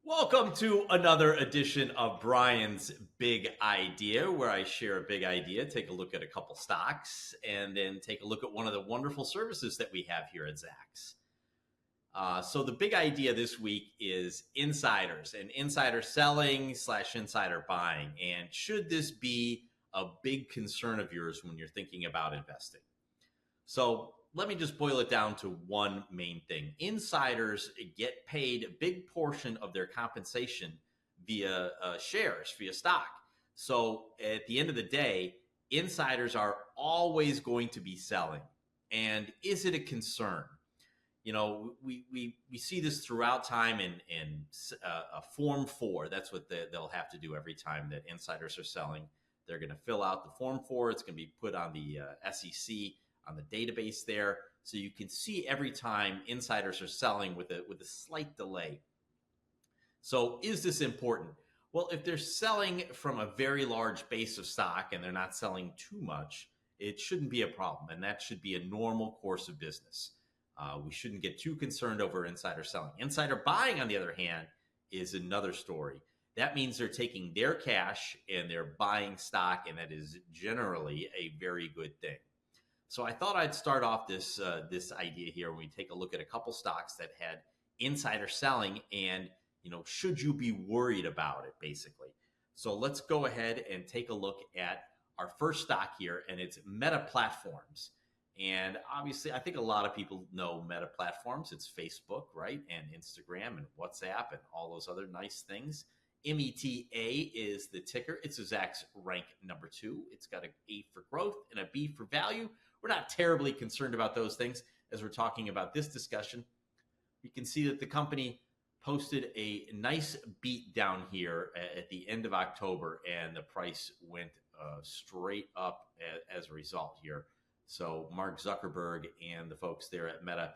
Welcome to another edition of Brian's Big Idea, where I share a big idea, take a look at a couple stocks, and then take a look at one of the wonderful services that we have here at Zacks. So the big idea this week is insiders and insider selling / insider buying. And should this be a big concern of yours when you're thinking about investing? So let me just boil it down to one main thing. Insiders get paid a big portion of their compensation via shares, via stock. So at the end of the day, insiders are always going to be selling. And is it a concern? You know, we see this throughout time in a Form 4. That's what they'll have to do every time that insiders are selling. They're going to fill out the Form 4. It's going to be put on the SEC on the database there, so you can see every time insiders are selling with a slight delay. So is this important? Well, if they're selling from a very large base of stock and they're not selling too much, it shouldn't be a problem, and that should be a normal course of business. We shouldn't get too concerned over insider selling. Insider buying, on the other hand, is another story. That means they're taking their cash and they're buying stock, and that is generally a very good thing. So I thought I'd start off this idea here when we take a look at a couple stocks that had insider selling, and should you be worried about it, basically. So let's go ahead and take a look at our first stock here, and it's Meta Platforms. And obviously, I think a lot of people know Meta Platforms. It's Facebook, right? And Instagram and WhatsApp and all those other nice things. META is the ticker. It's a Zacks rank number 2. It's got an A for growth and a B for value. We're not terribly concerned about those things as we're talking about this discussion. You can see that the company posted a nice beat down here at the end of October, and the price went straight up as a result here. So Mark Zuckerberg and the folks there at Meta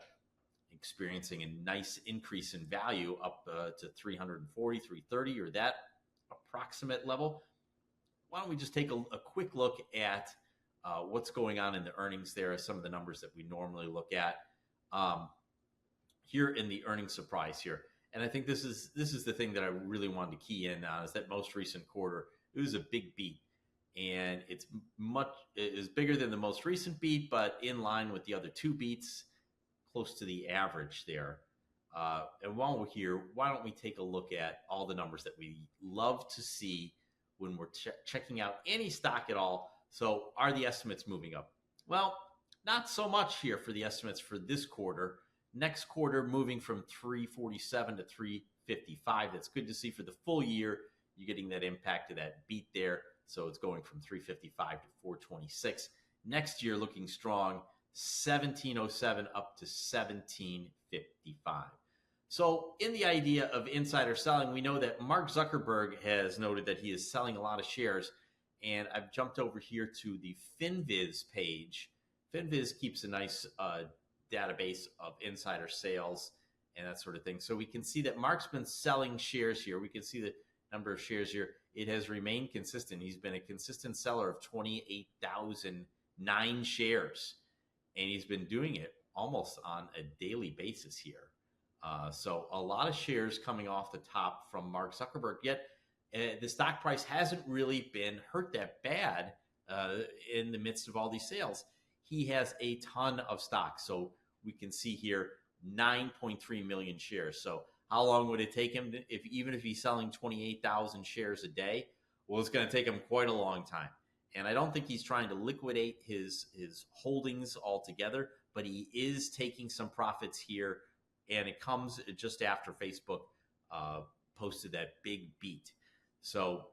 experiencing a nice increase in value up to 340, 330, or that approximate level. Why don't we just take a quick look at what's going on in the earnings there, some of the numbers that we normally look at here in the earnings surprise here. And I think this is the thing that I really wanted to key in on, is that most recent quarter, it was a big beat. And it is bigger than the most recent beat, but in line with the other two beats, close to the average there. And while we're here, why don't we take a look at all the numbers that we love to see when we're checking out any stock at all. So are the estimates moving up? Well, not so much here for the estimates for this quarter. Next quarter, moving from 347 to 355. That's good to see. For the full year, you're getting that impact of that beat there. So it's going from 355 to 426. Next year, looking strong, 1707 up to 1755. So in the idea of insider selling, we know that Mark Zuckerberg has noted that he is selling a lot of shares. And I've jumped over here to the FinViz page. FinViz keeps a nice database of insider sales and that sort of thing. So we can see that Mark's been selling shares here. We can see the number of shares here. It has remained consistent. He's been a consistent seller of 28,009 shares. And he's been doing it almost on a daily basis here. So a lot of shares coming off the top from Mark Zuckerberg. Yet the stock price hasn't really been hurt that bad in the midst of all these sales. He has a ton of stock. So we can see here 9.3 million shares. So how long would it take him even if he's selling 28,000 shares a day? Well, it's going to take him quite a long time. And I don't think he's trying to liquidate his holdings altogether, but he is taking some profits here. And it comes just after Facebook posted that big beat. So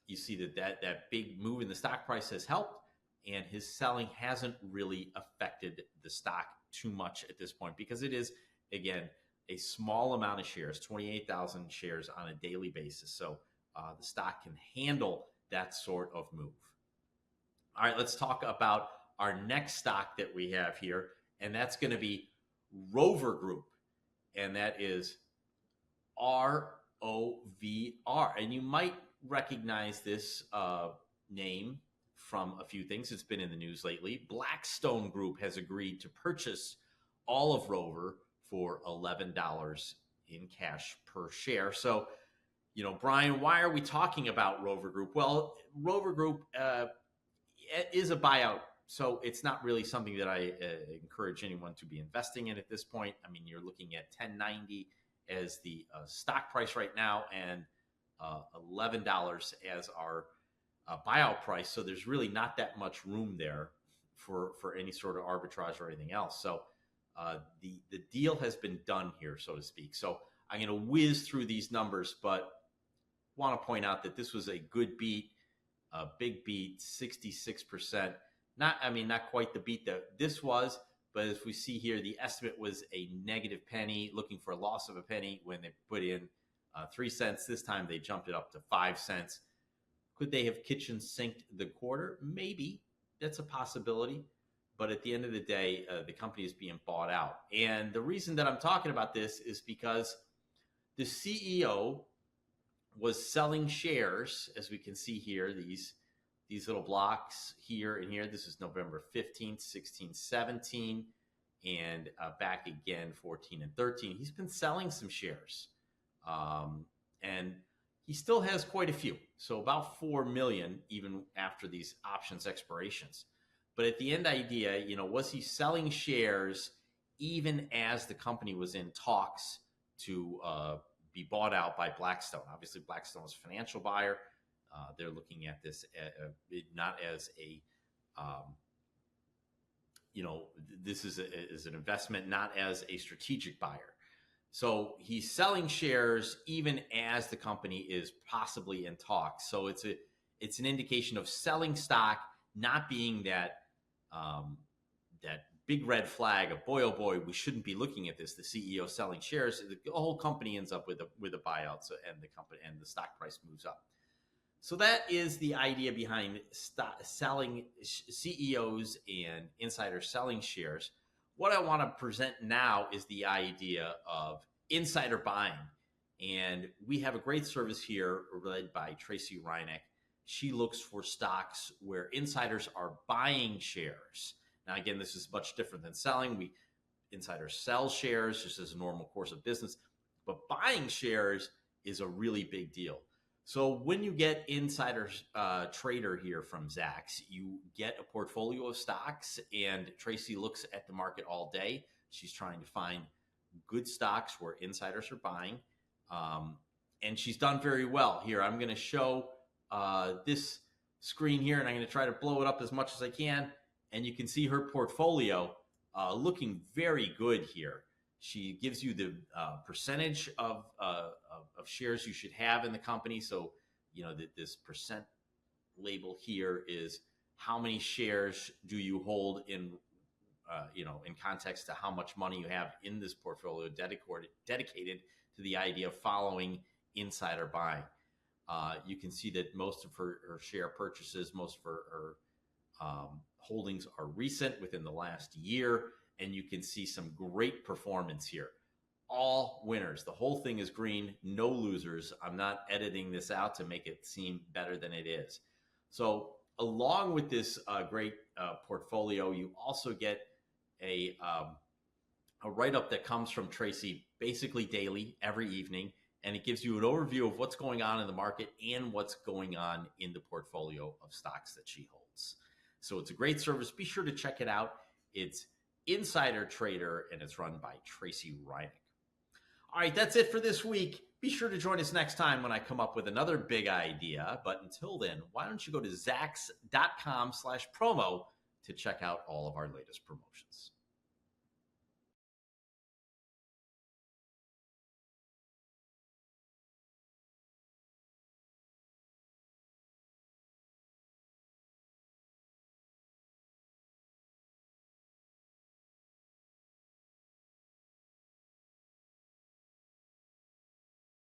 you see that big move in the stock price has helped, and his selling hasn't really affected the stock too much at this point, because it is, again, a small amount of shares, 28,000 shares on a daily basis. So the stock can handle that sort of move. All right, let's talk about our next stock that we have here, and that's going to be Rover Group, and that is ROVR. And you might recognize this name from a few things. It's been in the news lately. Blackstone Group has agreed to purchase all of Rover for $11 in cash per share. So Brian, why are we talking about Rover Group? Well, Rover Group is a buyout, so it's not really something that I encourage anyone to be investing in at this point. I mean, you're looking at 10.90 as the stock price right now, and $11 as our buyout price. So there's really not that much room there for any sort of arbitrage or anything else. So the deal has been done here, so to speak. So I'm going to whiz through these numbers, but want to point out that this was a good beat, a big beat, 66%. Not quite the beat that this was, but as we see here, the estimate was a negative penny, looking for a loss of a penny when they put in 3 cents. This time they jumped it up to 5 cents. Could they have kitchen sinked the quarter? Maybe. That's a possibility. But at the end of the day, the company is being bought out. And the reason that I'm talking about this is because the CEO was selling shares, as we can see here, these little blocks here and here. This is November 15th, 16, 17, and back again 14 and 13. He's been selling some shares. And he still has quite a few. So about 4 million even after these options expirations. But at the end idea, was he selling shares even as the company was in talks to be bought out by Blackstone? Obviously, Blackstone is a financial buyer. They're looking at this not as a, this is an investment, not as a strategic buyer. So he's selling shares even as the company is possibly in talks. So it's an indication of selling stock, not being that big red flag of boy, oh boy, we shouldn't be looking at this. The CEO selling shares, the whole company ends up with a buyout, and the company and the stock price moves up. So that is the idea behind selling CEOs and insiders selling shares. What I want to present now is the idea of insider buying. And we have a great service here led by Tracy Reineck. She looks for stocks where insiders are buying shares. Now, again, this is much different than selling. Insiders sell shares just as a normal course of business, but buying shares is a really big deal. So when you get insider trader here from Zacks, you get a portfolio of stocks, and Tracy looks at the market all day. She's trying to find good stocks where insiders are buying, and she's done very well here. I'm going to show this screen here, and I'm going to try to blow it up as much as I can, and you can see her portfolio looking very good here. She gives you the percentage of shares you should have in the company. So, this percent label here is how many shares do you hold in context to how much money you have in this portfolio dedicated to the idea of following insider buying. You can see that most of her share purchases, most of her holdings are recent, within the last year. And you can see some great performance here. All winners. The whole thing is green, no losers. I'm not editing this out to make it seem better than it is. So along with this great portfolio, you also get a write-up that comes from Tracy basically daily, every evening, and it gives you an overview of what's going on in the market and what's going on in the portfolio of stocks that she holds. So it's a great service. Be sure to check it out. It's Insider Trader, and it's run by Tracy Reineck. All right, that's it for this week. Be sure to join us next time when I come up with another big idea. But until then, why don't you go to Zacks.com/promo to check out all of our latest promotions.